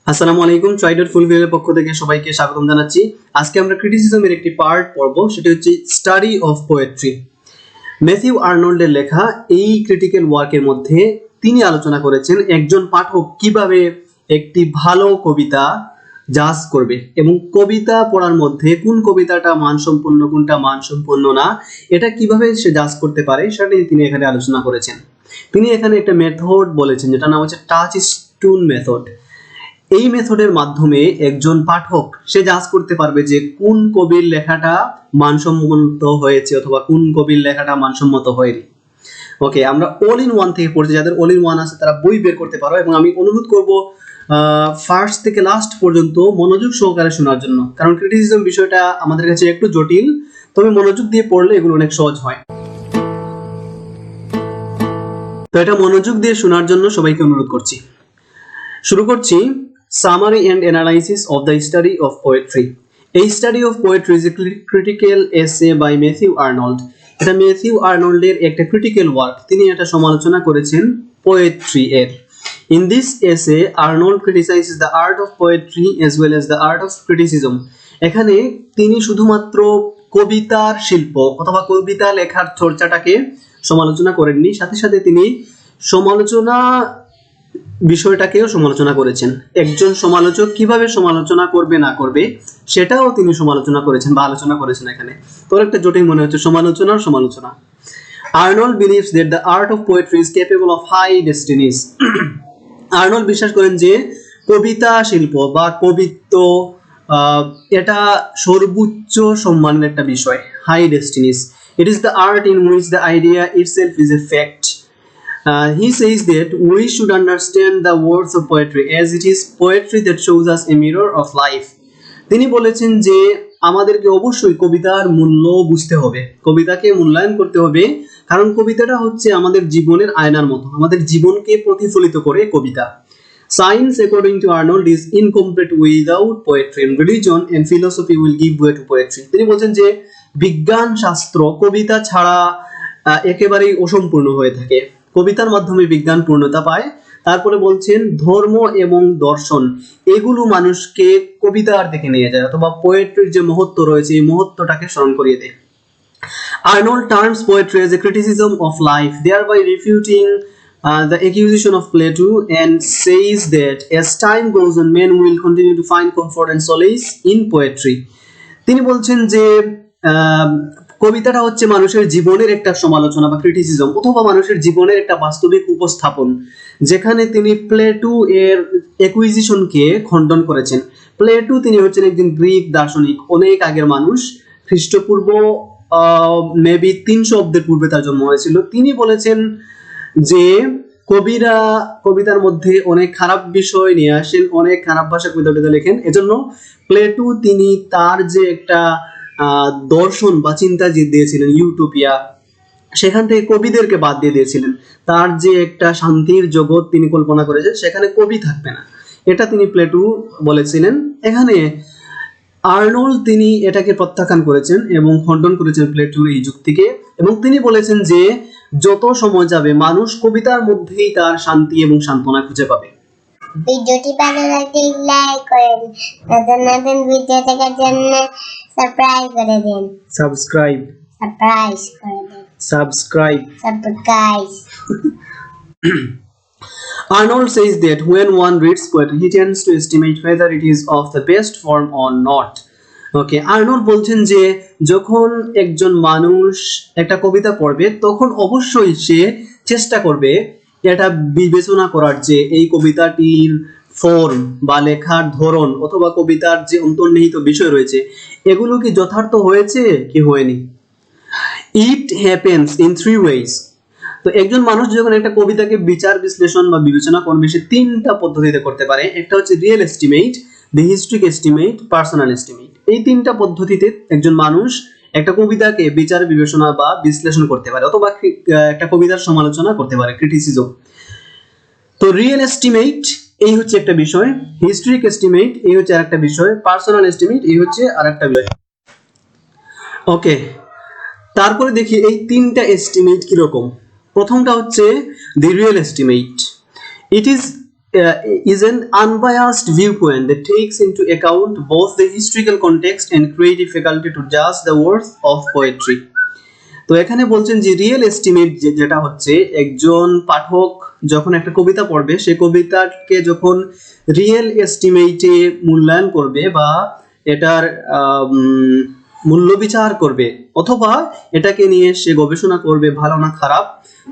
আসসালামু আলাইকুম। ট্রাইডার ফুলফিলের পক্ষ থেকে সবাইকে স্বাগতম জানাচ্ছি। আজকে আমরা ক্রিটিসিজমের একটি পার্ট পড়ব, সেটা হচ্ছে স্টাডি অফ পোয়েট্রি। ম্যাথিউ আর্নল্ডের লেখা এই ক্রিটিক্যাল ওয়ার্কের মধ্যে তিনি আলোচনা করেছেন একজন পাঠক কিভাবে একটি ভালো কবিতা জাজ করবে এবং কবিতা পড়ার মধ্যে কোন কবিতাটা মানসম্পন্ন কোনটা মানসম্পন্ন না এটা কিভাবে সে জাজ করতে পারে সেটা নিয়ে তিনি এখানে আলোচনা করেছেন। তিনি এখানে একটা মেথড বলেছেন যেটা নাম হচ্ছে টাচ স্টোন মেথড। এই মেথডের মাধ্যমে একজন পাঠক সে জাজ করতে পারবে যে কোন কবির লেখাটা মানসম্মত হয়েছে অথবা কোন কবির লেখাটা মানসম্মত হয়নি। ওকে, আমরা অল ইন ওয়ান থেকে পড়ছি, যাদের অল ইন ওয়ান আছে তারা বই বের করতে পারো এবং আমি অনুরোধ করব ফার্স্ট থেকে লাস্ট পর্যন্ত মনোযোগ সহকারে শোনার জন্য, কারণ ক্রিটিসিজম বিষয়টা আমাদের কাছে একটু জটিল, তবে মনোযোগ দিয়ে পড়লে এগুলো অনেক সহজ হয়। তো এটা মনোযোগ দিয়ে শোনার জন্য সবাইকে অনুরোধ করছি। শুরু করছি। Summary and analysis of the study of poetry. A study of poetry is a critical essay by Matthew Arnold. এটা ম্যাথিউ আর্নল্ডের একটা ক্রিটিক্যাল ওয়ার্ক, তিনি এটা সমালোচনা করেছেন পোয়েট্রি এর। In this essay, Arnold criticizes the art of poetry as well as the art of criticism. এখানে তিনি শুধুমাত্র কবিতার শিল্প অথবা কবিতা লেখার চর্চাটাকে সমালোচনা করেননি, সাথে সাথে তিনি সমালোচনা বিষয়টাকেও সমালোচনা করেছেন। একজন সমালোচক কিভাবে সমালোচনা করবে না করবে সেটাও তিনি সমালোচনা করেছেন বা আলোচনা করেছেন। এখানে তোর একটা জটিল মনে হচ্ছে সমালোচনার সমালোচনা। Arnold believes that the art of poetry is capable of high destinies. Arnold বিশ্বাস করেন যে কবিতা শিল্প বা কবিত্ব এটা সর্বোচ্চ সম্মানের একটা বিষয়, high destinies. It is the art in which the idea itself is a fact. He says that we should understand the words of poetry as it is poetry that shows us a mirror of life. তিনি বলেছেন যে আমাদেরকে অবশ্যই কবিতার মূল্য বুঝতে হবে, কবিতাকে মূল্যায়ন করতে হবে, কারণ কবিতাটা হচ্ছে আমাদের জীবনের আয়নার মতো, আমাদের জীবনকে প্রতিফলিত করে কবিতা। Science, according to Arnold, is incomplete without poetry, and religion and philosophy will give way to poetry. তিনি বলেছেন যে বিজ্ঞান শাস্ত্র কবিতা ছাড়া একেবারেই অসম্পূর্ণ হয়ে থাকে, কবিতার মাধ্যমে বিজ্ঞান পূর্ণতা পায়। তারপরে বলছেন ধর্ম এবং দর্শন এগুলো মানুষকে কবিতার দিকে নিয়ে যায় অথবা পোয়েট্রির যে মহত্ব রয়েছে এই মহত্বটাকে স্মরণ করিয়ে দেয়। Arnold terms poetry as a criticism of life, thereby refuting the accusation of Plato, and says that as time goes on men will continue to find comfort and solace in poetry. তিনি বলছেন যে কবিতাটা হচ্ছে মানুষের জীবনের একটা সমালোচনা বা ক্রিটিসিজম অথবা মানুষের জীবনের একটা বাস্তবিক উপস্থাপন, যেখানে তিনি প্লেটো এর অ্যাকুইজিশনকে খণ্ডন করেছেন। প্লেটো তিনি হচ্ছেন একজন গ্রিক দার্শনিক, অনেক আগের মানুষ, খ্রিস্টপূর্ব মেবি 300 অব্দের পূর্বে তার জন্ম হয়েছিল। তিনি বলেছেন যে কবিরা কবিতার মধ্যে অনেক খারাপ বিষয় নিয়ে আসেন, অনেক খারাপ ভাষা কবিতা লেখেন। এজন্য প্লেটো তিনি তার যে একটা দর্শন বা চিন্তা যে দিয়েছিলেন ইউটোপিয়া, সেখান থেকে কবিদেরকে বাদ দিয়ে দিয়েছিলেন। তার যে একটা শান্তির জগৎ তিনি কল্পনা করেছেন সেখানে কবি থাকবে না, এটা তিনি প্লেটো বলেছিলেন। এখানে আর্নল্ড তিনি এটাকে প্রত্যাখ্যান করেছেন এবং খণ্ডন করেছেন প্লেটোর এই যুক্তিকে, এবং তিনি বলেছেন যে যত সময় যাবে মানুষ কবিতার মধ্যেই তার শান্তি এবং সান্ত্বনা খুঁজে পাবে। ভিডিওটি ভালো লাগলে লাইক করেন, নতুন নতুন ভিডিও দেখার জন্য সাবস্ক্রাইব করে দিন। Subscribe Arnold says that when one reads poetry he tends to estimate whether it is of the best form or not. Okay, Arnold বলছেন যে যখন একজন মানুষ একটা কবিতা পড়বে তখন অবশ্যই সে চেষ্টা করবে এটা বিবেচনা করার যে এই কবিতাটির ফর্ম বা লেখার ধরন অথবা কবিতার যে অন্তর্নিহিত বিষয় রয়েছে এগুলো কি যথার্থ হয়েছে কি হয়নি। It happens in 3 ways. তো একজন মানুষ যখন একটা কবিতাকে বিচার বিশ্লেষণ বা বিবেচনা করবে সে 3টা পদ্ধতিতে করতে পারে। একটা হচ্ছে রিয়েল এস্টিমেট, দি হিস্ট্রিক এস্টিমেট, পার্সোনাল এস্টিমেট। এই 3টা পদ্ধতিতে একজন মানুষ একটা কবিতাকে বিচার বিবেচনা বা বিশ্লেষণ করতে পারে অথবা একটা কবিতার সমালোচনা করতে পারে, ক্রিটিসিজম। তো রিয়েল এস্টিমেট এই হচ্ছে একটা বিষয়, হিস্ট্রিক এস্টিমেট এই হচ্ছে আরেকটা বিষয়, পার্সোনাল এস্টিমেট এই হচ্ছে আরেকটা বিষয়। ওকে, তারপরে দেখি এই 3টা এস্টিমেট কিরকম। প্রথমটা হচ্ছে দি real estimate. It is is an unbiased viewpoint that takes into account both the historical context and creative faculty to judge the worth of poetry. তো এখানে বলছেন যে রিয়েল এস্টিমেট যেটা হচ্ছে একজন পাঠক যখন একটা কবিতা পড়বে সেই কবিতাকে যখন রিয়েল এস্টিমেটে মূল্যায়ন করবে বা এটার মূল্য বিচার করবে অথবা এটাকে নিয়ে সে গবেষণা করবে ভালো না খারাপ,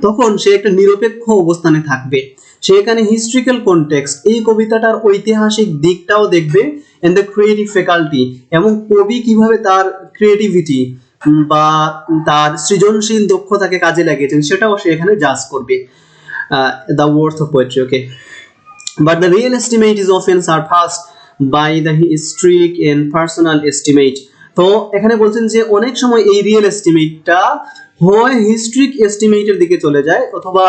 তখন সে একটা নিরপেক্ষ অবস্থানে থাকবে। সে এখানে হিস্ট্রিক্যাল কনটেক্সট এই কবিতাটার ঐতিহাসিক দিকটাও দেখবে এন্ড দ্য ক্রিয়েটিভ ফ্যাকাল্টি এবং কবি কিভাবে তার ক্রিয়েটিভিটি বা তার সৃজনশীল দক্ষতাকে কাজে লাগিয়েছেন সেটাও সে এখানে জাজ করবে the worth of poetry. Okay, but the real estimate is often surpassed by the historic and personal estimate. তো এখানে বলছেন যে অনেক সময় এই রিয়েল এস্টিমেটটা হয় হিস্ট্রিক এস্টিমেটের দিকে চলে যায় অথবা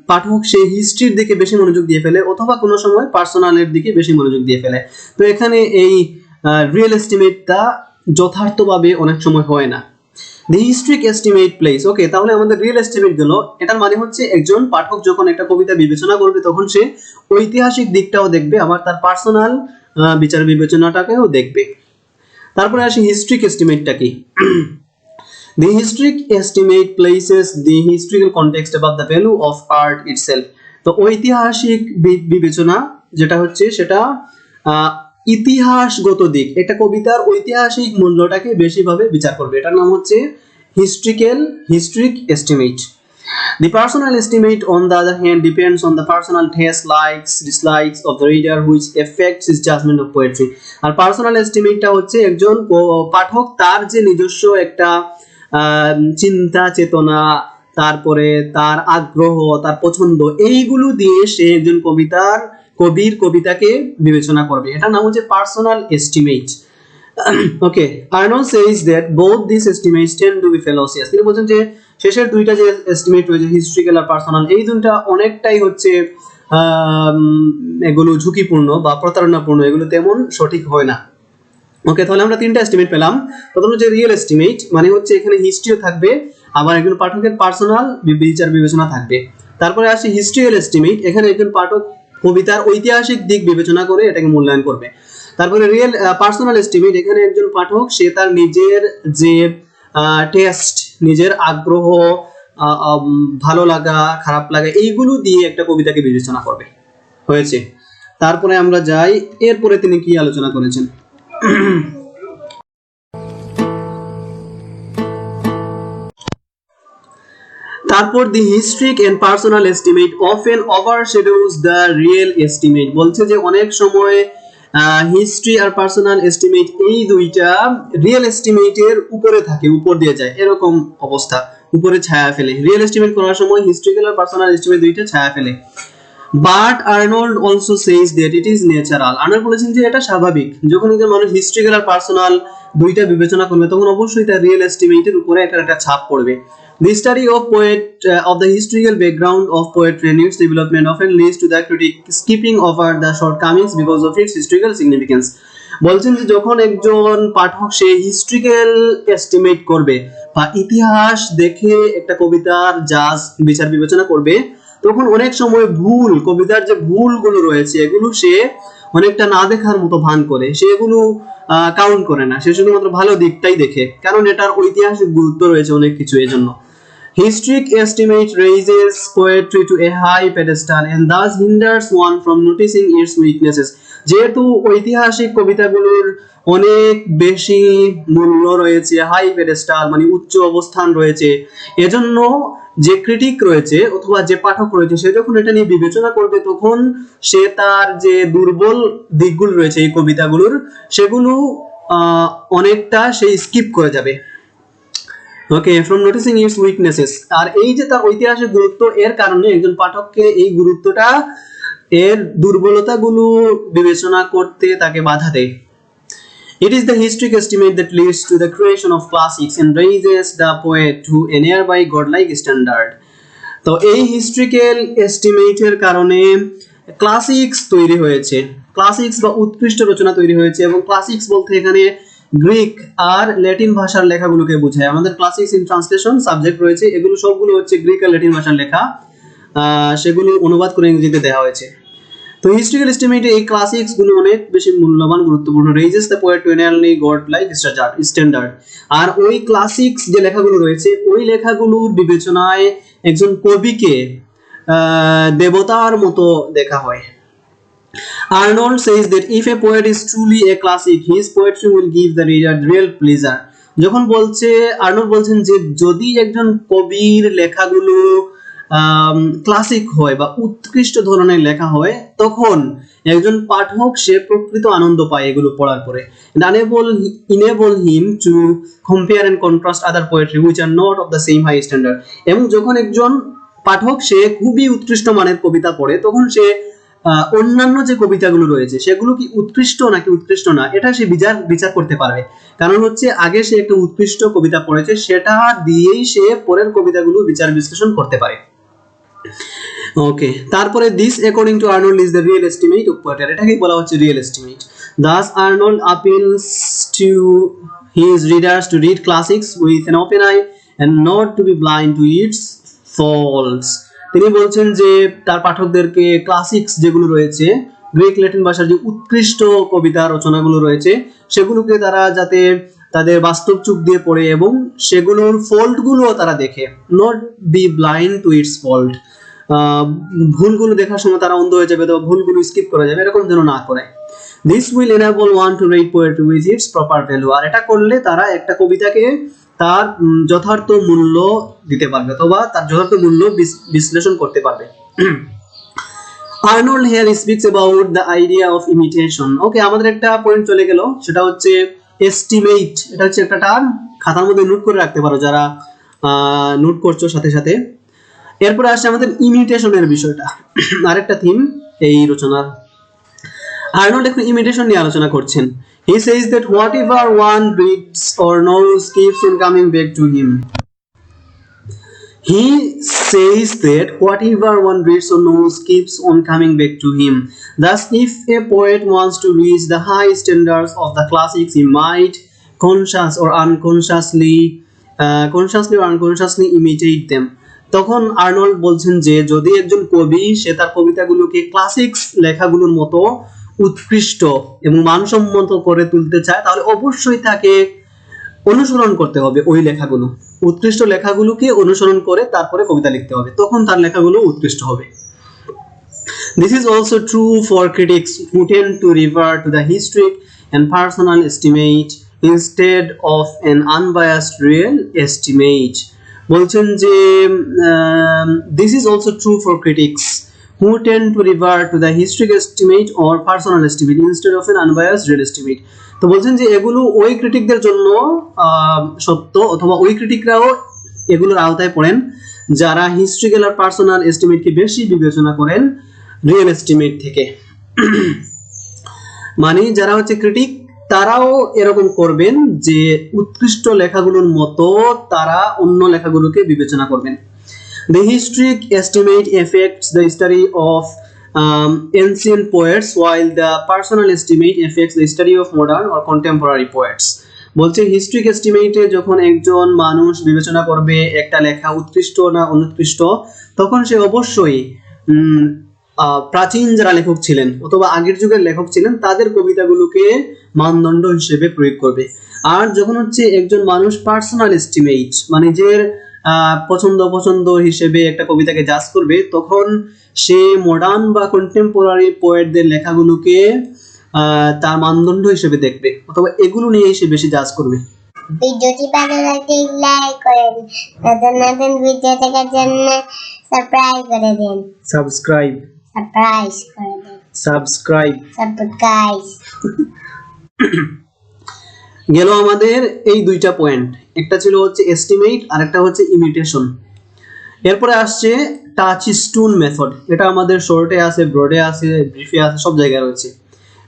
পাঠক সেই হিস্ট্রির দিকে বেশি মনোযোগ দিয়ে ফেলে অথবা কোনো সময় পার্সোনালের দিকে বেশি মনোযোগ দিয়ে ফেলে। তো এখানে এই রিয়েল এস্টিমেটটা যথার্থভাবে অনেক সময় হয় না। দি হিস্ট্রিক এস্টিমেট প্লেস। ওকে, তাহলে আমাদের রিয়েল এস্টিমেট গেল, এটার মানে হচ্ছে একজন পাঠক যখন একটা কবিতা বিবেচনা করবে তখন সে ঐতিহাসিক দিকটাও দেখবে আবার তার পার্সোনাল বিচার বিবেচনাটাকেও দেখবে। তারপরে আসি হিস্ট্রিক এস্টিমেটটা কি। The historic estimate places the historical context above the value of art itself. তো ঐতিহাসিক বিবেচনা যেটা হচ্ছে সেটা ইতিহাসগত দিক, একটা কবিতার ঐতিহাসিক মূল্যটাকে বেশিভাবে বিচার করবে, এটার নাম হচ্ছে historic estimate. The personal estimate on the other hand depends on the personal taste, likes, dislikes of the reader which affects his judgment of poetry. আর পার্সোনাল এস্টিমেটটা হচ্ছে একজন পাঠক তার যে নিজস্ব একটা চিন্তা চেতনা, তারপরে তার আগ্রহ, তার পছন্দ, এইগুলো দিয়ে সে একজন কবির কবিতাকে বিবেচনা করবে, এটা নাম হচ্ছে personal estimate. Okay, Arnold says that both this estimates tend to be fallacious. তিনি বলেন যে শেষের দুইটা যে এস্টিমেট রয়েছে হিস্ট্রিক্যাল আর পার্সোনাল, এই দুইটা অনেকটাই হচ্ছে এগুলো ঝুঁকিপূর্ণ বা প্রতারণাপূর্ণ, এগুলো তেমন সঠিক হয় না। ওকে, তাহলে আমরা তিনটা এস্টিমেট পেলাম। প্রথম হচ্ছে রিয়েল এস্টিমেট, মানে হচ্ছে এখানে হিস্ট্রিও থাকবে আবার একজন পাঠকের পার্সোনাল বিচার বিবেচনা থাকবে। তারপরে আসে হিস্ট্রিক্যাল এস্টিমেট, এখানে একজন পাঠক কবিতার ঐতিহাসিক দিক বিবেচনা করে এটাকে মূল্যায়ন করবে। তারপরে রিয়েল পার্সোনাল এস্টিমেট, এখানে একজন পাঠক সে তার নিজের যে টেস্ট, নিজের আগ্রহ, ভালো লাগা খারাপ লাগা এইগুলো দিয়ে একটা কবিতাকে বিবেচনা করবে। হয়েছে, তারপরে আমরা যাই এরপরে তিনি কি আলোচনা করেছেন। তারপর the historic and personal estimate often overshadows the real estimate. বলছে যে অনেক সময় হিস্ট্রি আর পার্সোনাল এস্টিমেট এই দুইটা রিয়েল এস্টিমেটের উপরে থাকে, উপর দিয়ে যায়, এরকম অবস্থা, উপরে ছায়া ফেলে। রিয়েল এস্টিমেট করার সময় হিস্ট্রিক্যাল আর পার্সোনাল এস্টিমেট দুইটা ছায়া ফেলে। But Arnold also says that it is natural. Arnold বলেছেন যে এটা স্বাভাবিক, যখন একজন মানুষ হিস্ট্রিক্যাল আর পার্সোনাল দুইটা বিবেচনা করবে তখন অবশ্যই তার রিয়েল এস্টিমেটের উপরে একটা ছাপ পড়বে। The study of the historical background of poetry and its development often leads to the critic skipping over the shortcomings because of its historical significance. বলছেন যে যখন একজন পাঠক সে হিস্ট্রিক্যাল এস্টিমেট করবে বা ইতিহাস দেখে একটা কবিতার জাজ বিচার বিবেচনা করবে তখন অনেক সময় কবিতার যে ভুলগুলো রয়েছে এগুলো সে অনেকটা না দেখার মতো ভান করে, সে এগুলো কাউন্ট করে না, সে শুধুমাত্র ভালো দিকটাই দেখে, কারণ এটার ঐতিহাসিক গুরুত্ব রয়েছে অনেক কিছু। এই জন্য historic estimate raises poetry to a high pedestal and thus hinders one from noticing its weaknesses. যেহেতু ঐতিহাসিক কবিতাগুলোর অনেক বেশি মূল্য রয়েছে, হাই পেডেস্টাল মানে উচ্চ অবস্থান রয়েছে, এজন্য যে ক্রিটিক রয়েছে অথবা যে পাঠক রয়েছে সে যখন এটা নিয়ে বিবেচনা করবে তখন সে তার যে দুর্বল দিকগুলো রয়েছে এই কবিতাগুলোর সেগুলো অনেকটা সে স্কিপ করে যাবে। ওকে, ফ্রম নোটিসিং ইটস উইকনেসেস। আর এই যে তার ঐতিহাসিক গুরুত্ব এর কারণে একজন পাঠককে এই গুরুত্বটা এর দুর্বলতাগুলো বিবেচনা করতে তাকে বাধা দেয়। It is the historic estimate that leads to the creation of classics and raises the poet to a nearby godlike standard. তো এই হিস্ট্রিক্যাল এস্টিমেটের কারণে ক্লাসিক্স তৈরি হয়েছে, ক্লাসিক্স বা উৎকৃষ্ট রচনা তৈরি হয়েছে, এবং ক্লাসিক্স বলতে এখানে গ্রিক আর ল্যাটিন ভাষার লেখাগুলোকে বোঝায়। আমাদের ক্লাসিক্স ইন ট্রান্সলেশন সাবজেক্ট রয়েছে, এগুলো সবগুলো হচ্ছে গ্রিক আর ল্যাটিন ভাষার লেখা, সেগুলো অনুবাদ করে ইংরেজিতে দেওয়া হয়েছে। তো হিস্ট্রিক্যাল এস্টিমেটে এই ক্লাসিক্স গুলো অনেক বেশি মূল্যবান, গুরুত্বপূর্ণ, raises the poet to a nearly god like standard. আর ওই ক্লাসিক্স যে লেখাগুলো রয়েছে ওই লেখাগুলোর বিবেচনায় একজন কবিকে দেবতার মতো দেখা হয়। Arnold says that if a poet is truly a classic, his poetry will give the reader real pleasure. যখন আর্নল্ড বলছেন যে যদি একজন কবির লেখাগুলো ক্লাসিক হয় বা উৎকৃষ্ট ধরনের লেখা হয়, তখন একজন পাঠক সে প্রকৃত আনন্দ পায় এগুলো পড়ার পরে। enable him to compare and contrast other poetry which are not of the same high standard. এবং যখন একজন পাঠক সে খুবই উৎকৃষ্ট মানের কবিতা পড়ে, তখন সে অন্যান্য যে কবিতাগুলো রয়েছে সেগুলো কি উৎকৃষ্ট নাকি উৎকৃষ্ট না এটা সে বিচার করতে পারবে। কারণ হচ্ছে আগে সে একটা উৎকৃষ্ট কবিতা পড়েছে, সেটা দিয়েই সে পরের কবিতাগুলো বিচার বিশ্লেষণ করতে পারে। ওকে, তারপরে this according to Arnold is the real estimate of poetry, এটাকে বলা হচ্ছে real estimate. Das Arnold appeals to his readers to read classics with an open eye and not to be blind to its faults. তিনি বলছেন যে তার পাঠকদেরকে classics যেগুলো রয়েছে, Greek Latin ভাষার যে উৎকৃষ্ট কবিতা রচনাগুলো রয়েছে সেগুলোকে তারা যাতে তাদের বাস্তব চোখ দিয়ে পড়ে এবং সেগুলোর ফল্টগুলো তারা দেখে, not be blind to its fault, ভুলগুলো দেখার সময় তারা অন্ধ হয়ে যাবে, তো ভুলগুলো স্কিপ করা যাবে, এরকম যেন না করে। This will enable one to read poetry with its proper value. আর এটা করলে তারা একটা কবিতাকে তার যথার্থ মূল্য দিতে পারবে অথবা তার যথার্থ মূল্য বিশ্লেষণ করতে পারবে। Arnold here speaks about the idea of imitation. ওকে, আমাদের একটা পয়েন্ট চলে গেল, সেটা হচ্ছে এস্টিমেট। এটা হচ্ছে একটা টার্ম, খাতার মধ্যে নোট করে রাখতে পারো যারা নোট করছো সাথে সাথে। এরপরে আসছে আমাদের ইমিটেশনের বিষয়টা, আরেকটা থিম এই রচনার। আর্নল্ড এখন ইমিটেশন নিয়ে আলোচনা করছেন। He says that whatever one reads or knows keeps on coming back to him. He says that whatever one reads or knows keeps on coming back to him. Thus, if a poet wants to reach the high standards of the classics, he might consciously or unconsciously imitate them. তখন Arnold বলছেন যে যদি একজন কবি সে তার কবিতাগুলোকে classics লেখাগুলোর মতো উৎকৃষ্ট এবং মানসম্মত করে তুলতে চায়, তাহলে অবশ্যই তাকে অনুসরণ করতে হবে ওই লেখাগুলো, উৎকৃষ্ট লেখাগুলোকে অনুসরণ করে তারপরে কবিতা লিখতে হবে, তখন তার লেখাগুলো উৎকৃষ্ট হবে। This is also true for critics who tend to revert to the historic and personal estimate instead of an unbiased real estimate. বলছেন যে this is also true for critics who tend to revert to the historic estimate or personal estimate instead of an unbiased real estimate. তো বলছেন যে এগুলো ওই ক্রিটিকদের জন্য সত্য, অথবা ওই ক্রিটিকরাও এগুলোর আওতায় পড়েন যারা হিস্ট্রিক্যাল আর পার্সোনাল এস্টিমেটকে বেশি বিবেচনা করেন রিয়েল এস্টিমেট থেকে। মানে যারা হচ্ছে ক্রিটিক তারাও এরকম করবেন যে উৎকৃষ্ট লেখাগুলোর মতো তারা অন্য লেখাগুলোকে বিবেচনা করবেন। The historic estimate affects the study of ancient poets, while the personal estimate affects the study of modern or contemporary poets. বলছে হিস্ট্রিক এস্টিমেটে যখন একজন মানুষ বিবেচনা করবে একটা লেখা উৎকৃষ্ট না অনুৎকৃষ্ট, তখন সে অবশ্যই প্রাচীন যারা লেখক ছিলেন অথবা আগের যুগের লেখক ছিলেন তাদের কবিতাগুলোকে মানদণ্ড হিসেবে প্রয়োগ করবে। আর যখন হচ্ছে একজন মানুষ পার্সোনাল এস্টিমেট মানে যে পছন্দ হিসেবে একটা কবিতাকে জাজ করবে, তখন সে মডার্ন বা কন্টেম্পোরারি পোয়েটদের লেখাগুলোকে তার মানদণ্ড হিসেবে দেখবে অথবা এগুলো নিয়ে সে বেশি জাজ করবে। ভিডিওটি ভালো লাগলে লাইক করেন, নতুন নতুন ভিডিও দেখার জন্য সাবস্ক্রাইব করে দিন। গেল আমাদের এই দুইটা পয়েন্ট, একটা ছিল হচ্ছে এস্টিমেট আর একটা হচ্ছে ইমিটেশন। এরপরে আসছে টাচস্টোন মেথড। এটা আমাদের শর্টে আছে, ব্রডে আছে, ব্রিফে আছে, সব জায়গায় রয়েছে,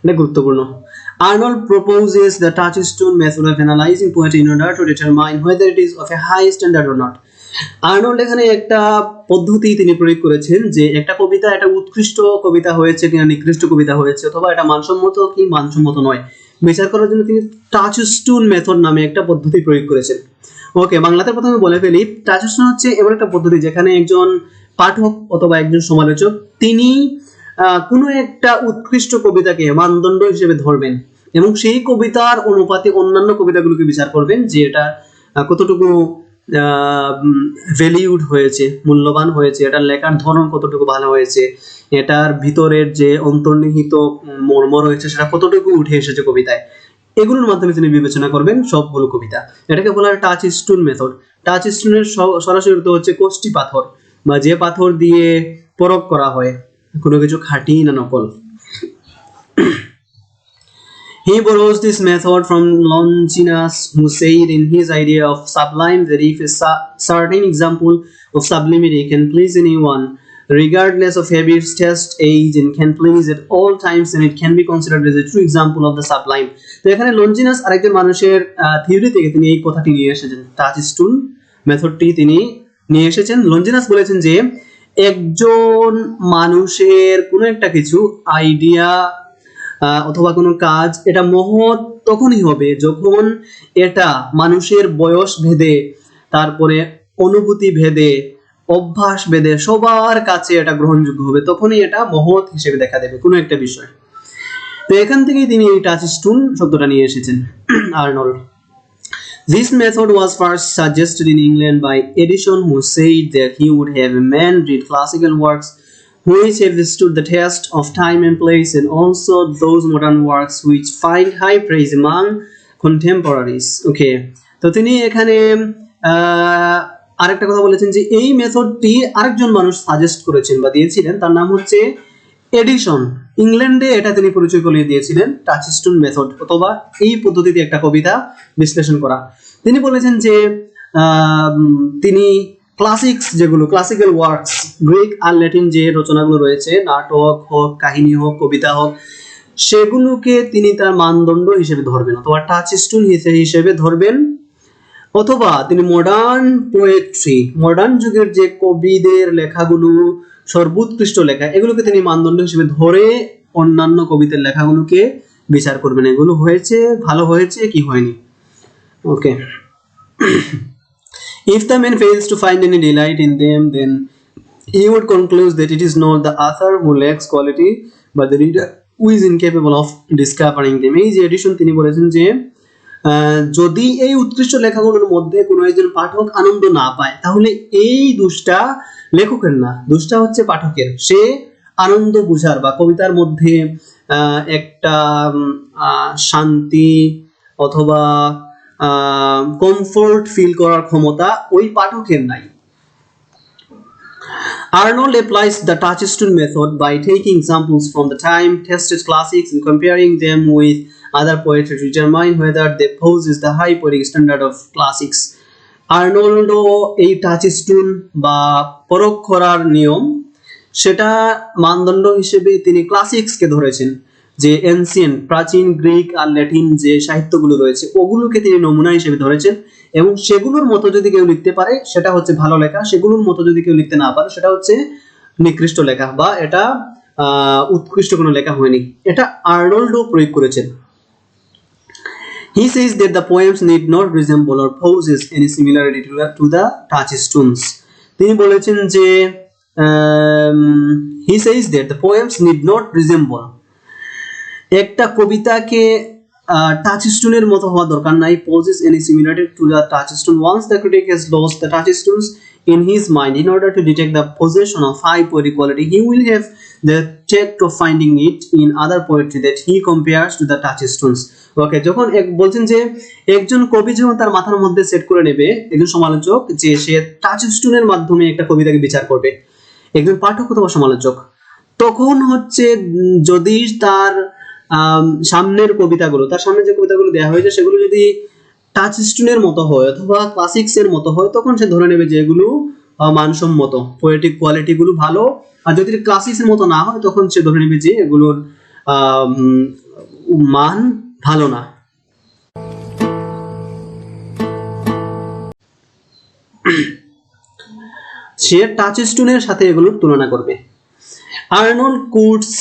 এটা গুরুত্বপূর্ণ। Arnold proposes the touchstone method of analyzing poetry in order to determine whether it is of a high standard or not. Arnold এখানে একটা পদ্ধতি তিনি প্রয়োগ করেছেন যে একটা কবিতা এটা উৎকৃষ্ট কবিতা হয়েছে কিনা, নিকৃষ্ট কবিতা হয়েছে অথবা এটা মানসম্মত কি মানসম্মত নয় বিচার করার জন্য তিনি টাচস্টোন মেথড নামে একটা পদ্ধতি প্রয়োগ করেছেন। ওকে, বাংলাতে প্রথমে বলে ফেলি, টাচস্টোন হচ্ছে এমন একটা পদ্ধতি যেখানে একজন পাঠক অথবা একজন সমালোচক তিনি কোনো একটা উৎকৃষ্ট কবিতাকে মানদণ্ড হিসেবে ধরবেন এবং সেই কবিতার অনুপাতে অন্যান্য কবিতাগুলোকে বিচার করবেন যে এটা কতটুকু ভ্যালিউড হয়েছে, মূল্যবান হয়েছে, এটার লেখার ধরন কতটুকু ভালো হয়েছে, এটার ভিতরের যে অন্তর্নিহিত মর্ম রয়েছে সেটা কতটুকু উঠে এসেছে কবিতায়, এগুলোর মাধ্যমে তিনি বিবেচনা করবেন সবগুলো কবিতা। এটাকে বলা হয় টাচ স্টোন মেথড। টাচ স্টোনের সরাসরি অর্থ হচ্ছে কোষ্ঠী পাথর, বা যে পাথর দিয়ে পরখ করা হয়, কোনো কিছু খাঁটি না নকল। He borrows this method from Longinus, who said in his idea of sublime that if a certain example of sublimity can please anyone, regardless of habits, taste, age, and can please at all times, then it can be considered as a true example of the sublime. তো এখানে লঞ্জিনাস আরেকজন মানুষের theory থেকে তিনি এই কথাটি নিয়ে এসেছেন, টাচ স্টোন মেথডটি তিনি নিয়ে এসেছেন। লঞ্জিনাস বলেছেন যে একজন মানুষের কোনো একটা কিছু আইডিয়া অথবা কোনো কাজ, এটা মহৎ তখনই হবে যখন এটা মানুষের বয়স ভেদে, তারপরে অনুভূতি ভেদে, অভ্যাস ভেদে সবার কাছে এটা গ্রহণযোগ্য হবে, তখনই এটা মহৎ হিসেবে দেখা দেবে কোনো একটা বিষয়। তো এখান থেকেই তিনি এই টাচ স্টোন শব্দটা নিয়ে এসেছেন Arnold. This method was first suggested in England by Edison, who said that he would have a man read classical works which have stood the test of time and place, and also those modern works which find high praise among contemporaries. Okay, তো তিনি এখানে আরেকটা কথা বলেছেন যে এই মেথডটি আরেকজন মানুষ সাজেস্ট করেছেন বা দিয়েছিলেন, তার নাম হচ্ছে এডিসন। ইংল্যান্ডে এটা তিনি পরিচয় করিয়ে দিয়েছিলেন, টাচ স্টোন মেথড অথবা এই পদ্ধতিতে একটা কবিতা বিশ্লেষণ করা। তিনি বলেছেন যে তিনি ক্লাসিক্স, যেগুলো ক্লাসিক্যাল ওয়ার্কস, গ্রিক আর ল্যাটিন যে রচনাগুলো রয়েছে, নাটক হোক, কাহিনী হোক, কবিতা হোক, সেগুলোকে তিনি তার মানদণ্ড হিসেবে ধরবেন অথবা টাচ স্টোন হিসেবে ধরবেন, অথবা তিনি মডার্ন পোয়েট্রি, মডার্ন যুগের যে কবিদের লেখাগুলো সর্বোৎকৃষ্ট লেখা, এগুলোকে তিনি মানদণ্ড হিসেবে ধরে অন্যান্য কবিদের লেখাগুলোকে বিচার করবেন, এগুলো হয়েছে, ভালো হয়েছে কি হয়নি। ওকে, if the man fails to find any delight in them, then he would conclude that it is not the author who lacks quality, but the reader who is incapable of discovering them. এই যে addition তিনি বলেছেন যে যদি এই উৎকৃষ্ট লেখাগুলোর মধ্যে কোনো একজন পাঠক আনন্দ না পায়, তাহলে এই দোষটা লেখকের না, দোষটা হচ্ছে পাঠকের। সে আনন্দ বুঝার বা কবিতার মধ্যে একটা শান্তি অথবা কমফোর্ট ফিল করার ক্ষমতা ওই পাঠকের নাই। Arnold applies the touchstone method by taking examples from the time-tested classics and comparing them with other poetry to determine whether they possess the high poetic standard of classics. আর্নল্ডও এই টাচস্টোন বা পরখ করার নিয়ম, সেটা মানদণ্ড হিসেবে তিনি ক্লাসিক্সকে ধরেছেন, যে এনসিয়েন্ট প্রাচীন গ্রিক আর ল্যাটিন যে সাহিত্যগুলো রয়েছে ওগুলোকে তিনি নমুনা হিসেবে ধরেছেন, এবং সেগুলোর মতো যদি কেউ লিখতে পারে সেটা হচ্ছে ভালো লেখা, সেগুলোর মতো যদি কেউ লিখতে না পারে সেটা হচ্ছে নিকৃষ্ট লেখা বা এটা উৎকৃষ্ট কোনো লেখা হয়নি। এটা আর্নল্ডও প্রয়োগ করেছেন। He says that the poems need not resemble or possess any similarity to the touchstones. তিনি বলেছেন যে he says that the poems need not resemble, একটা কবিতাকে টাচস্টোনের মতো হওয়া দরকার নাই, possess any similarity to the touchstone. Once the critic has lost the touchstones in his mind, in order to detect the possession of high poetic quality, he will have the tact of finding it in other poetry that he compares to the touchstones. ওকে, যখন বলছেন যে একজন কবি যখন তার মাথার মধ্যে set করে নেবে, একজন সমালোচক, যে সে টাচস্টোনের মাধ্যমে একটা কবিতাকে বিচার করবে, একজন পাঠক অথবা সমালোচক, তখন হচ্ছে যদি তার সামনের কবিতাগুলো, তার সামনে যে কবিতাগুলো দেওয়া হয়েছে সেগুলো যদি টাচস্টোনের মতো হয় অথবা ক্লাসিক্সের মতো হয়, তখন সে ধরে নেবে যে এগুলো মানসম্মত, পোয়েটিক কোয়ালিটি গুলো ভালো। আর যদি ক্লাসিক্সের মতো না হয় তখন সে ধরে নেবে যে এগুলোর মান ভালো না। সে টাচস্টোনের সাথে এগুলোর তুলনা করবে। Arnold quotes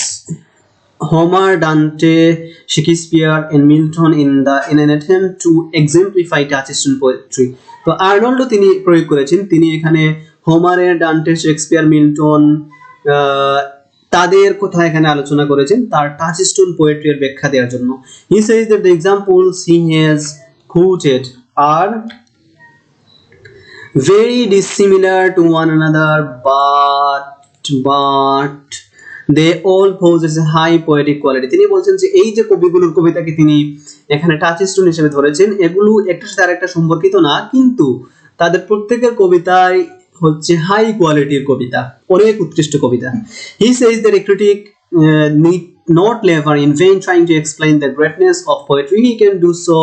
Homer, Dante, Shakespeare and Milton in an attempt to exemplify touchstone poetry. তো আর্নল্ডও তিনি প্রয়োগ করেছেন, তিনি এখানে হোমারের, ডান্টে, শেক্সপিয়ার, মিল্টন তাদের কথা এখানে আলোচনা করেছেন তার টাচস্টোন পোয়েট্রি এর ব্যাখ্যা দেওয়ার জন্য। He says that the examples he has quoted are very dissimilar to one another, but they all possess a high poetic quality. তিনি বলছেন যে এই যে কবিগুলোর কবিতাকে তিনি এখানে টাচস্টোন হিসেবে ধরেছেন, এগুলো একটার সাথে আরেকটা সম্পর্কিত না, কিন্তু তাদের প্রত্যেকের কবিতায় হচ্ছে হাই কোয়ালিটির কবিতা, অনেক উৎকৃষ্ট কবিতা। He says that a critic need not labor in vain trying to explain the greatness of poetry. He can do so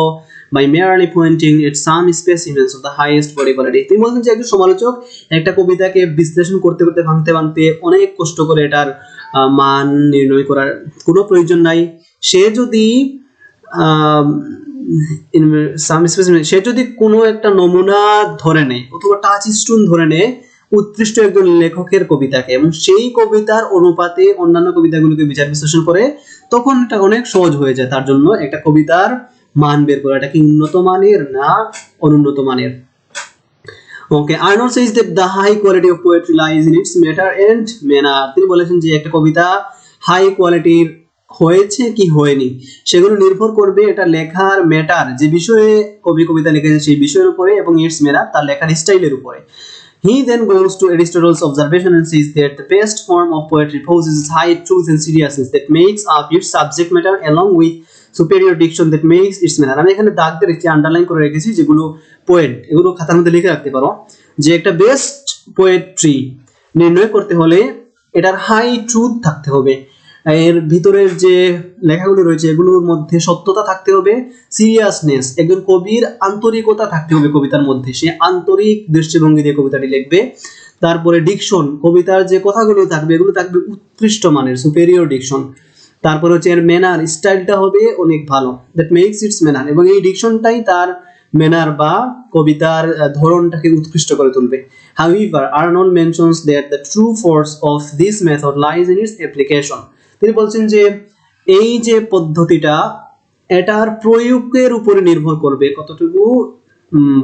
by merely pointing at some specimens of the highest poetic quality. তিনি বলছেন যে একজন সমালোচক একটা কবিতাকে বিশ্লেষণ করতে করতে ভাঙতে ভাঙতে অনেক কষ্ট করে এটার মান নির্ণয় করার কোনো প্রয়োজন নাই। সে যদি সে যদি কোনো একটা নমুনা ধরে নেয় অথবা টাচস্টোন ধরে নেয় উৎকৃষ্ট একজন লেখকের কবিতাকে এবং সেই কবিতার অনুপাতে অন্যান্য কবিতাগুলোকে বিচার বিশ্লেষণ করে, তখন এটা অনেক সহজ হয়ে যায় তার জন্য একটা কবিতার মান বের করা, এটা কি উন্নত মানের না অনুন্নত মানের। ওকে, Arnold says that the high quality of poetry lies in its matter and manner. তিনি বলেছেন যে একটা কবিতা হাই কোয়ালিটির হয়েছে কি হয়নি সেগুলো নির্ভর করবে এটা লেখার ম্যাটার, যে বিষয়ে কবি কবিতা লিখেছে সেই বিষয়ের উপরে, এবং ইটস ম্যানার তার লেখার স্টাইলের উপরে। He then goes to Aristotle's observation and says that the best form of poetry possesses high truth and seriousness that makes up its subject matter along with superior diction that makes its manner. আমি এখানে দাগ দিয়ে রেখেছি, underline করে রেখেছি, যেগুলো point এগুলো খাতার মধ্যে লিখে রাখতে পারো, যে একটা বেস্ট পোয়েট্রি নির্ণয় করতে হলে এটার হাই ট্রুথ থাকতে হবে, এর ভিতরের যে লেখাগুলো রয়েছে এগুলোর মধ্যে সত্যতা থাকতে হবে, সিরিয়াসনেস, একজন কবির আন্তরিকতা থাকতে হবে কবিতার মধ্যে, সে আন্তরিক দৃষ্টিভঙ্গি দিয়ে কবিতাটি লিখবে। তারপরে ডিকশন, কবিতার যে কথাগুলো থাকবে এগুলো থাকবে উৎকৃষ্ট মানের, সুপেরিয়র ডিকশন। তারপরে হচ্ছে এর ম্যানার, স্টাইলটা হবে অনেক ভালো, দ্যাট মেক্স ইটস ম্যানার, এবং এই ডিকশনটাই তার ম্যানার বা কবিতার ধরনটাকে উৎকৃষ্ট করে তুলবে। However, Arnold mentions that the true force of this method lies in its application. তিনি বলছেন যে এই যে পদ্ধতিটা এটার প্রয়োগের উপরে নির্ভর করবে কতটুকু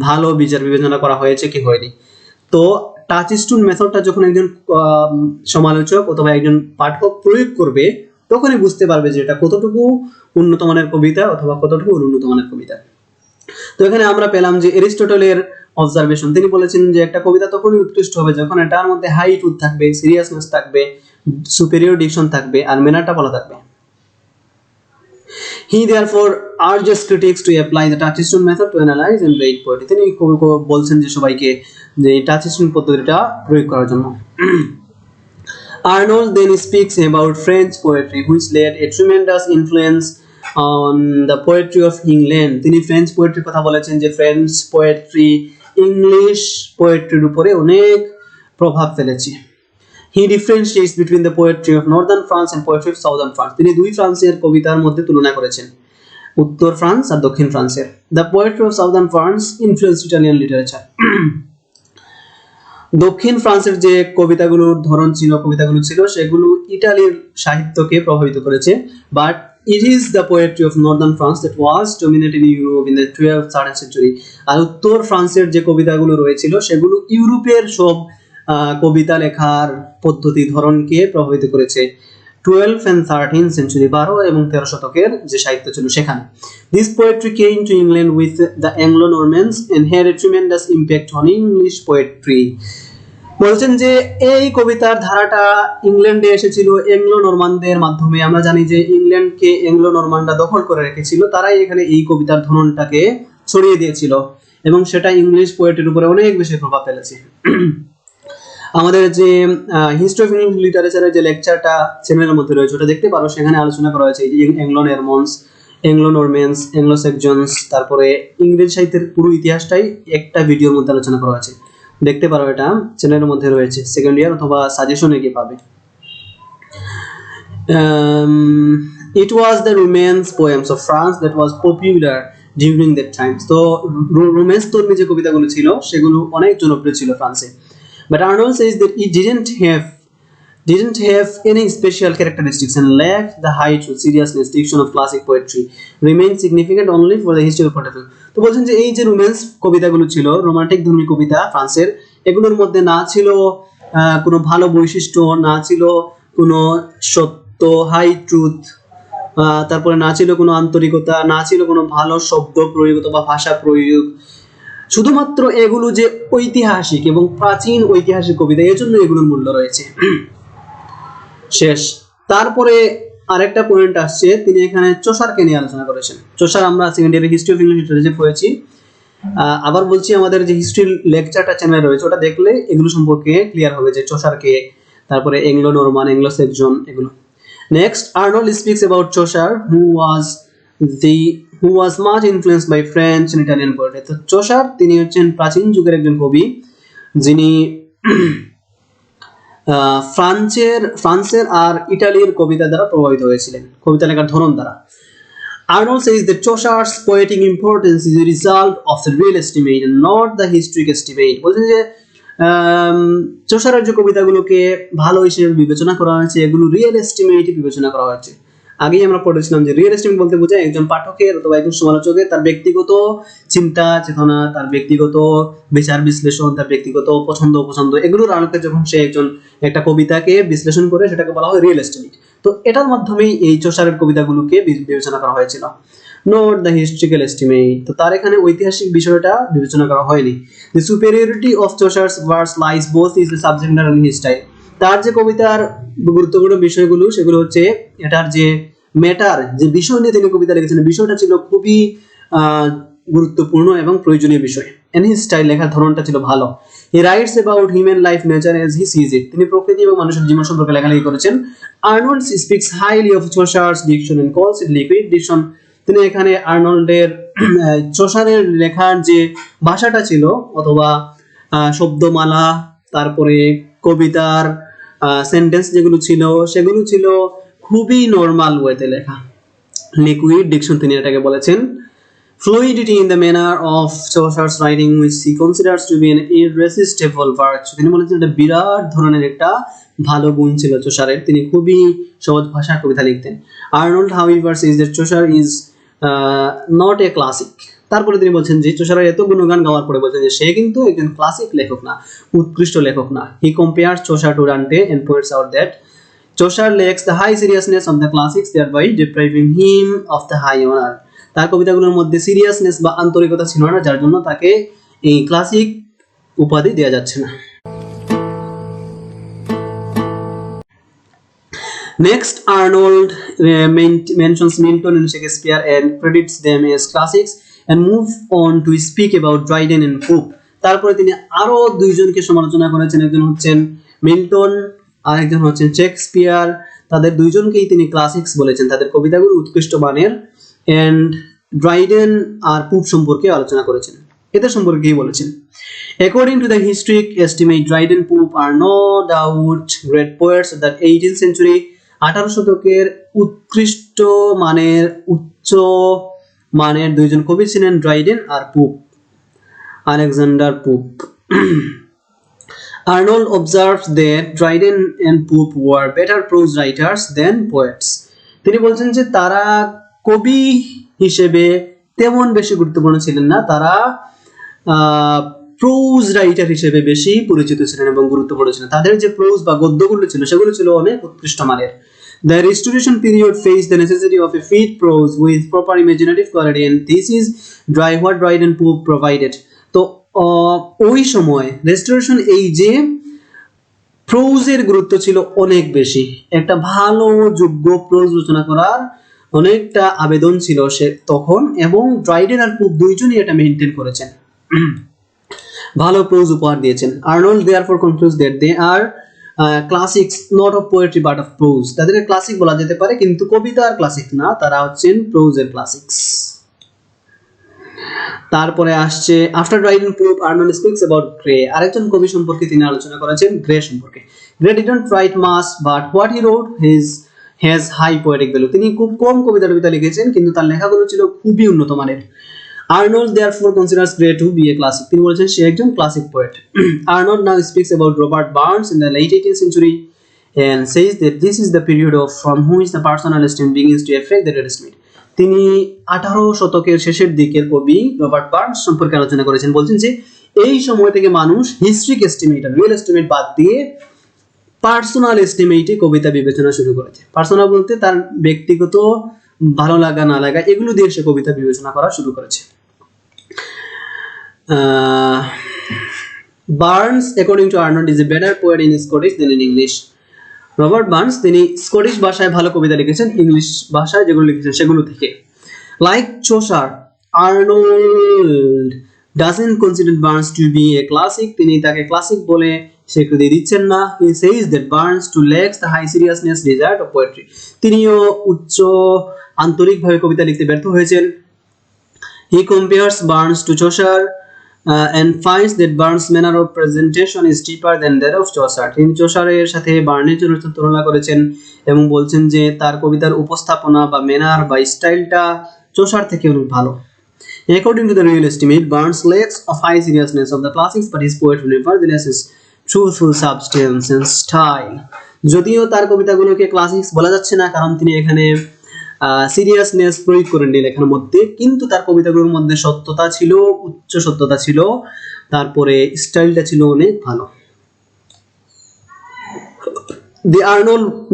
ভালো বিচার বিবেচনা করা হয়েছে কি হয়নি। তো টাচস্টোন মেথডটা যখন একজন সমালোচক অথবা একজন পাঠক প্রয়োগ করবে তখনই বুঝতে পারবে যে এটা কতটুকু উন্নত মানের কবিতা অথবা কতটুকু অনুন্নত মানের কবিতা। তো এখানে আমরা পেলাম যে এরিস্টটলের অবজারভেশন, তিনি বলেছেন যে একটা কবিতা তখনই উৎকৃষ্ট হবে যখন এটার মধ্যে হাই ট্রুথ থাকবে, সিরিয়াসনেস থাকবে, সুপেরিয়র ডিকশন থাকবে আর ম্যানারটা ভালো থাকবে। He therefore urges critics to apply the Touchstone method to analyze and rate poetry. তিনি বলছেন যে সবাইকে যে টাচস্টোন পদ্ধতিটা প্রয়োগ করার জন্য। Arnold then speaks about French poetry which laid a tremendous influence on the poetry of England. তিনি ফ্রেঞ্চ পোয়েট্রির কথা বলেছেন যে ফ্রেঞ্চ পোয়েট্রি ইংলিশ পোয়েট্রির উপরে অনেক প্রভাব ফেলেছে। He differentiates between the poetry of northern France and poetry of southern France. তিনি দুই ফ্রান্সের কবিতার মধ্যে তুলনা করেছেন, উত্তর ফ্রান্স আর দক্ষিণ ফ্রান্সের। The poetry of southern France influenced Italian literature. দক্ষিণ ফ্রান্সের যে কবিতাগুলোর ধরন ছিল, কবিতাগুলো ছিল সেগুলো ইতালির সাহিত্যকে প্রভাবিত করেছে, but it is the poetry of northern France that was dominating Europe in the 12th 13th century. আর উত্তর ফ্রান্সের যে কবিতাগুলো রয়েছিল সেগুলো ইউরোপের সব কবিতা লেখার পদ্ধতি ধরনকে প্রভাবিত করেছে 12th and 13th century, 12 এবং 13 শতকের যে সাহিত্য ছিল সেখানে। This poetry came to England with the Anglo-Normans and had a tremendous impact on English poetry. বলছেন যে এই কবিতার ধারাটা ইংল্যান্ডে এসেছিল এংলো নরমানদের মাধ্যমে। আমরা জানি যে ইংল্যান্ডকে এংলো নরমানরা দখল করে রেখেছিল, তারাই এখানে এই কবিতার ধরনটাকে ছড়িয়ে দিয়েছিল এবং সেটা ইংলিশ পোয়েট্রির উপরে অনেক বেশি প্রভাব ফেলেছে। আমাদের যে হিস্ট্রি অফ ইংলিশ লিটারেচারের যে লেকচারটা চ্যানেলের মধ্যে রয়েছে ওটা দেখতে পারো, সেখানে আলোচনা করা হয়েছে এংলো নরমানস, এংলো নরম্যানস, এংলো স্যাক্সনস, তারপরে ইংরেজি সাহিত্যের পুরো ইতিহাসটাই একটা ভিডিওর মধ্যে আলোচনা করা হয়েছে, দেখতে পারো, এটা চ্যানেলের মধ্যে রয়েছে, সেকেন্ড ইয়ার অথবা সাজেশনে গিয়ে পাবে। It was the Romance poems of France that was popular during that time. তো রোম্যান্স ধর্মী যে কবিতাগুলো ছিল সেগুলো অনেক জনপ্রিয় ছিল ফ্রান্সে। But Arnold says that it didn't have any special characteristics and lacked the height of seriousness diction of classic poetry, remained significant only for the history of poetry. তো বলছেন যে এই যে রোম্যান্স কবিতাগুলো ছিল, রোমান্টিক ধর্মী কবিতা ফ্রান্সের, এগুলোর মধ্যে না ছিল কোনো ভালো বৈশিষ্ট্য, না ছিল কোনো সত্য, হাই ট্রুথ, তারপরে না ছিল কোনো আন্তরিকতা, না ছিল কোনো ভালো শব্দ প্রয়োগ অথবা ভাষা প্রয়োগ। শুধুমাত্র এগুলো যে ঐতিহাসিক এবং প্রাচীন ঐতিহাসিক কবিতা, এর জন্য এগুলোর মূল্য রয়েছে। শেষ। তারপরে আরেকটা পয়েন্ট আসছে, তিনি এখানে চসারকে নিয়ে আলোচনা করেছেন। চসার আমরা সেকেন্ড ইয়ারে হিস্ট্রি অফ ইংলিশ লিটারেচার পড়েছি। আবার বলছি, আমাদের যে হিস্ট্রি লেকচারটা চ্যানেলে রয়েছে ওটা দেখলে এগুলো সম্পর্কে ক্লিয়ার হবে যে চসারকে, তারপরে এংলো নরমান, এংলো সেকজন, এগুলো। Next, Arnold speaks about Chaucer who was much influenced by French and Italian poetry. তো চসার তিনি হচ্ছেন প্রাচীন যুগের একজন কবি, যিনি ফ্রান্সের আর ইটালির কবিতা দ্বারা প্রভাবিত হয়েছিলেন, কবিতা লেখার ধরন দ্বারা। Arnold says that Chaucer's poetic importance is a result of the real estimate and not the historic estimate. বলছেন যে চসারের যে কবিতাগুলোকে ভালো হিসেবে বিবেচনা করা হয়েছে, এগুলো রিয়েল এস্টিমেটে বিবেচনা করা হয়েছে। আগেই আমরা পড়েছিলাম যে রিয়েল এস্টিমেট বলতে বোঝায় একজন পাঠকের অথবা একজন সমালোচকের তার ব্যক্তিগত চিন্তা চেতনা, তার ব্যক্তিগত বিচার বিশ্লেষণ, তার ব্যক্তিগত পছন্দ অপছন্দ, এগুলোর আলোকে যখন সে একটা কবিতাকে বিশ্লেষণ করে, সেটাকে বলা হয় রিয়েল এস্টিমেট। তো এটার মাধ্যমেই এই চসারের কবিতাগুলোকে বিবেচনা করা হয়েছিল, নট দ্য হিস্ট্রিক্যাল এস্টিমেট। তো তার এখানে ঐতিহাসিক বিষয়টা বিবেচনা করা হয়নি। The superiority of Chaucer's verse lies both in the subject matter and his style. তার যে কবিতার গুরুত্বপূর্ণ বিষয়গুলো, সেগুলো হচ্ছে এটার যে ম্যাটার, যে বিষয় নিয়ে তিনি কবিতা লিখেছেন, বিষয়টা ছিল খুবই গুরুত্বপূর্ণ এবং প্রয়োজনীয় বিষয়। and his style, লেখার ধরনটা ছিল ভালো। he writes about human life nature as he sees it. তিনি প্রকৃতি এবং মানুষের জীবন সম্পর্কে লেখালেখি করেছেন। Arnold speaks highly of Chaucer's diction and calls it liquid diction. তিনি এখানে আর্নল্ডের চসারের লেখার যে ভাষাটা ছিল অথবা শব্দমালা, তারপরে কবিতার সেন্টেন্স যেগুলো ছিল, সেগুলো ছিল খুবই নরমাল ওয়েতে লেখা, লিকুইড ডিকশন তিনি এটাকে বলেছেন। fluidity in the manner of Chaucer's writing which he considers to be an irresistible virtue. তিনি বলেছেন এটা বিরাট ধরনের একটা ভালো গুণ ছিল চসারের, তিনি খুবই সহজ ভাষায় কবিতা লিখতেন। Arnold however says that Chaucer is not a classic. তারপরে তিনি বলছেন যে চসারের এত গুণগান গাওয়ার পরে বলছেন যে সে কিন্তু একজন ক্লাসিক লেখক না, উৎকৃষ্ট লেখক না। he compares Chaucer to Dante and points out that Chaucer lacks the high seriousness of the classics, thereby depriving him of the high honor. তার কবিতাগুলোর মধ্যে সিরিয়াসনেস বা আন্তরিকতা ছিল না, যার জন্য তাকে এই ক্লাসিক উপাধি দেওয়া যাচ্ছে না। Next, Arnold mentions Milton and Shakespeare and credits them as classics and move on to speak about Dryden and Pope. তারপরে তিনি আরো দুইজনকে সমালোচনা করেছেন, একজন হচ্ছেন মিল্টন আর একজন হচ্ছেন শেক্সপিয়ার। তাদের দুইজনকেই তিনি ক্লাসিক্স বলেছেন, তাদের কবিতাগুলো উৎকৃষ্ট মানের। এন্ড ড্রাইডেন আর পুপ সম্পর্কে আলোচনা করেছেন। এদের সম্পর্কে কি বলেছেন? According to the historic estimate, Dryden, Pope are no doubt great poets of the 18th century. 18 শতকের উৎকৃষ্ট মানের, উচ্চ মানের দুইজন কবি ছিলেন ড্রাইডেন আর Pope, Alexander Pope. Arnold observed that Dryden and Pope were better prose writers than poets. তিনি বলছেন যে তারা কবি হিসেবে তেমন বেশি গুরুত্বপূর্ণ ছিলেন না, তারা প্রোজ রাইটার হিসেবে বেশি পরিচিত ছিলেন এবং গুরুত্বপূর্ণ ছিলেন। তাদের যে প্রোজ বা গদ্যগুলো ছিল সেগুলো ছিল অনেক উৎকৃষ্ট মানের। The Restoration period faced the necessity of a fit prose with proper imaginative quality, and this is what Dryden and Pope provided. তো ওই সময় রেস্টোরেশন এই যে প্রোজের গুরুত্ব ছিল অনেক বেশি, একটা ভালো যোগ্য প্রোজ রচনা করার অনেকটা আবেদন ছিল সে তখন, এবং ড্রাইডেন আর পুপ দুইজনই এটা মেইনটেইন করেছেন, ভালো প্রোজ উপহার দিয়েছেন। Arnold therefore concludes that they are classics not of poetry but of prose. তাদেরকে ক্লাসিক বলা যেতে পারে, কিন্তু কবিতার ক্লাসিক না, তারা হচ্ছেন প্রোজের ক্লাসিক্স। তারপরে আসছে after Dryden Pope, Arnold speaks about Gray. আরেকজন কবি সম্পর্কে তিনি আলোচনা করেছেন, গ্রে সম্পর্কে। Gray didn't write much but what he wrote has high poetic value. তিনি খুব কম কবিতা লিখেছেন, কিন্তু তার লেখাগুলো ছিল খুবই উন্নত মানের। Arnold therefore considers Gray to be a classic. তিনি বলেছেন সে একজন classic poet. Arnold now speaks about Robert Burns in the late 18th century and says that this is the period from which the personal esteem begins to affect the real estimate. তিনি 18 শতকের শেষের দিকের কবি Robert Burns সম্পর্কে আলোচনা করেছেন, বলছেন যে এই সময় থেকে মানুষ হিস্ট্রিক এস্টিমেট আর রিয়েল এস্টিমেট বাদ দিয়ে পার্সোনাল এস্টিমেটে কবিতা বিবেচনা শুরু করেছে। পার্সোনাল বলতে তার ব্যক্তিগত ভালো লাগা না লাগা এগুলো দিয়ে সে কবিতা বিবেচনা করা শুরু করেছে। Burns according to Arnold is a better poet in Scottish than in English. Robert Burns তিনি স্কটিশ ভাষায় ভালো কবিতা লিখেছেন ইংলিশ ভাষায় যেগুলো লিখেছেন সেগুলো থেকে। Like Chaucer, Arnold doesn't consider Burns to be a classic, তিনি তাকে ক্লাসিক বলে স্বীকৃতি দিচ্ছেন না। He says that Burns too lacks the high seriousness desired of poetry, তিনিও উচ্চ আন্তরিকভাবে কবিতা লিখতে ব্যর্থ হয়েছেন। He compares Burns to Chaucer and finds that Burns' manner of presentation is cheaper than that of Chaucer, তিনি চৌসারের সাথে বার্নের চরিত্র তুলনা করেছেন এবং বলছেন যে তার কবিতার উপস্থাপনা বা ম্যানার বা স্টাইলটা চৌসার থেকে অনেক ভালো। According to the real estimate, Burns lacks of high seriousness of the classics, but his poetry nevertheless is truthful substance and style. যদিও তার কবিতাগুলোকে ক্লাসিক্স বলা যাচ্ছে না কারণ তিনি এখানে সিরিয়াসনেস প্রয়োগ করেননি লেখার মধ্যে, কিন্তু তার কবিতাগুলোর মধ্যে সত্যতা ছিল, উচ্চ সত্যতা ছিল, তারপরে স্টাইলটা ছিল অনেক ভালো।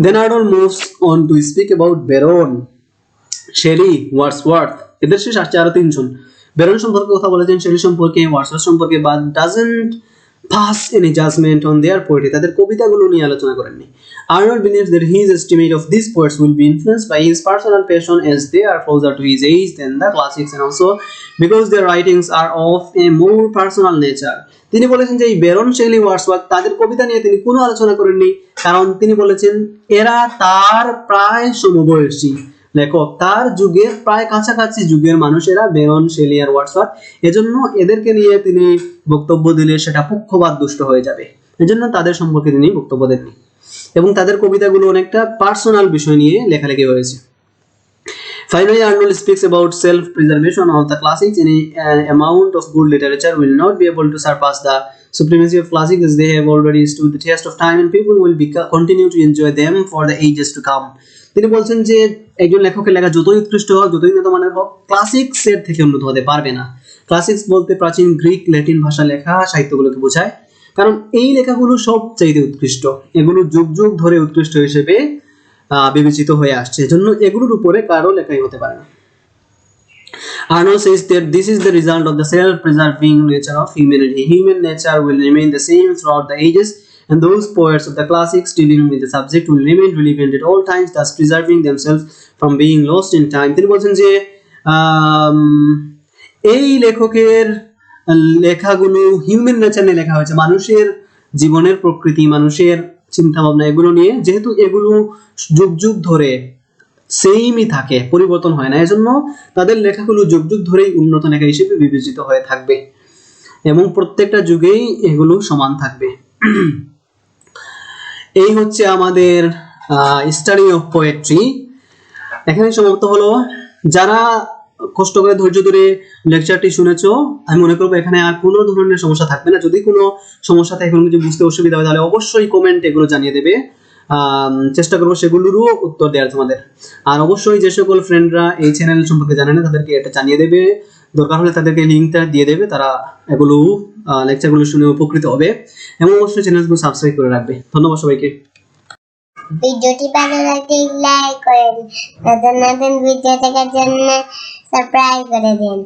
Then Arnold moves on to speak about Byron, Shelley, Wordsworth, এদের শেষ আসছে আরো তিনজন। বেরন সম্পর্কে কথা বলেছেন, শেলি সম্পর্কে, ওয়ার্ডসওয়ার্থ সম্পর্কে, but doesn't pass any judgement on their poetry, তাদের কবিতাগুলো নিয়ে আলোচনা করেননি। Arnold believes that his estimate of these poets will be influenced by his personal passion as they are closer to his age than the classics, and also because their writings are of a more personal nature. তিনি বলেছেন যে এই বেরন, Shelley, Wordsworth তাদের কবিতা নিয়ে তিনি কোনো আলোচনা করেননি কারণ তিনি বলেছেন এরা তার প্রায় সমবয়সী লেখক, তার যুগের প্রায় কাছাকাছি যুগের মানুষেরা বেরন, শেলি আর ওয়ার্ডসওয়ার্থ, এজন্য এদেরকে নিয়ে তিনি বক্তব্য দিলে সেটা পক্ষপাত দুষ্ট হয়ে যাবে, এজন্য তাদের সম্পর্কে তিনি বক্তব্য দেননি এবং তাদের কবিতাগুলো অনেকটা পার্সোনাল বিষয় নিয়ে লেখালেখি হয়েছে। Finally, Arnold speaks about self-preservation of the classics. Any amount of good literature will not be able to surpass the supremacy of classics as they have already stood the test of time and people will continue to enjoy them for the ages to come. তিনি বলছেন যে একজন লেখকের লেখা যতই উৎকৃষ্ট হোক, যতই উন্নত মানের হোক, ক্লাসিক্সের থেকে উন্নত হতে পারবে না। ক্লাসিক্স বলতে প্রাচীন গ্রিক, ল্যাটিন ভাষা লেখা সাহিত্যগুলোকে বোঝায়, কারণ এই লেখাগুলো সবচাইতে উৎকৃষ্ট, এগুলো যুগ যুগ ধরে উৎকৃষ্ট হিসেবে বিবেচিত হয়ে আসছে, এজন্য এগুলোর উপরে কারো লেখাই হতে পারে না। Arnold says that this is the result of the self-preserving nature of humanity. Human nature will remain the same throughout the ages, and those poets of the classics dealing with the subject will remain relevant at all times, thus preserving themselves from being lost in time. তিনি বলছেন যে এই লেখকের লেখাগুলো human nature নিয়ে লেখা হয়েছে, মানুষের জীবনের প্রকৃতি, মানুষের চিন্তা ভাবনা এগুলো নিয়ে, যেহেতু এগুলো যুগ যুগ ধরে সেমই থাকে, পরিবর্তন হয় না, এজন্য তাদের লেখাগুলো যুগ যুগ ধরেই উন্নত লেখা হিসেবে বিবেচিত হয়ে থাকবে এবং প্রত্যেকটা যুগেই এগুলো সমান থাকবে। এই হচ্ছে আমাদের স্টাডি অফ পোয়েট্রি, এখানে সমাপ্ত হলো। যারা কষ্ট করে ধৈর্য ধরে লেকচারটি শুনেছো, আমি মনে করবো এখানে আর কোনো ধরনের সমস্যা থাকবে না। যদি কোনো সমস্যা থাকে, কোনো কিছু বুঝতে অসুবিধা হয়, তাহলে অবশ্যই কমেন্ট এগুলো জানিয়ে দেবে, চেষ্টা করবো সেগুলোরও উত্তর দেওয়ার তোমাদের। আর অবশ্যই যে সকল ফ্রেন্ডরা এই চ্যানেল সম্পর্কে জানে না তাদেরকে এটা জানিয়ে দেবে, দরকার হলে তাদেরকে লিঙ্কটা দিয়ে দেবে, তারা এগুলো লেকচারগুলো শুনে উপকৃত হবে এবং অবশ্যই চ্যানেলগুলো সাবস্ক্রাইব করে রাখবে। ধন্যবাদ সবাইকে। ভিডিওটি ভালো লাগলে লাইক করেন, নতুন নতুন ভিডিও দেখার জন্য সাবস্ক্রাইব করে দিন।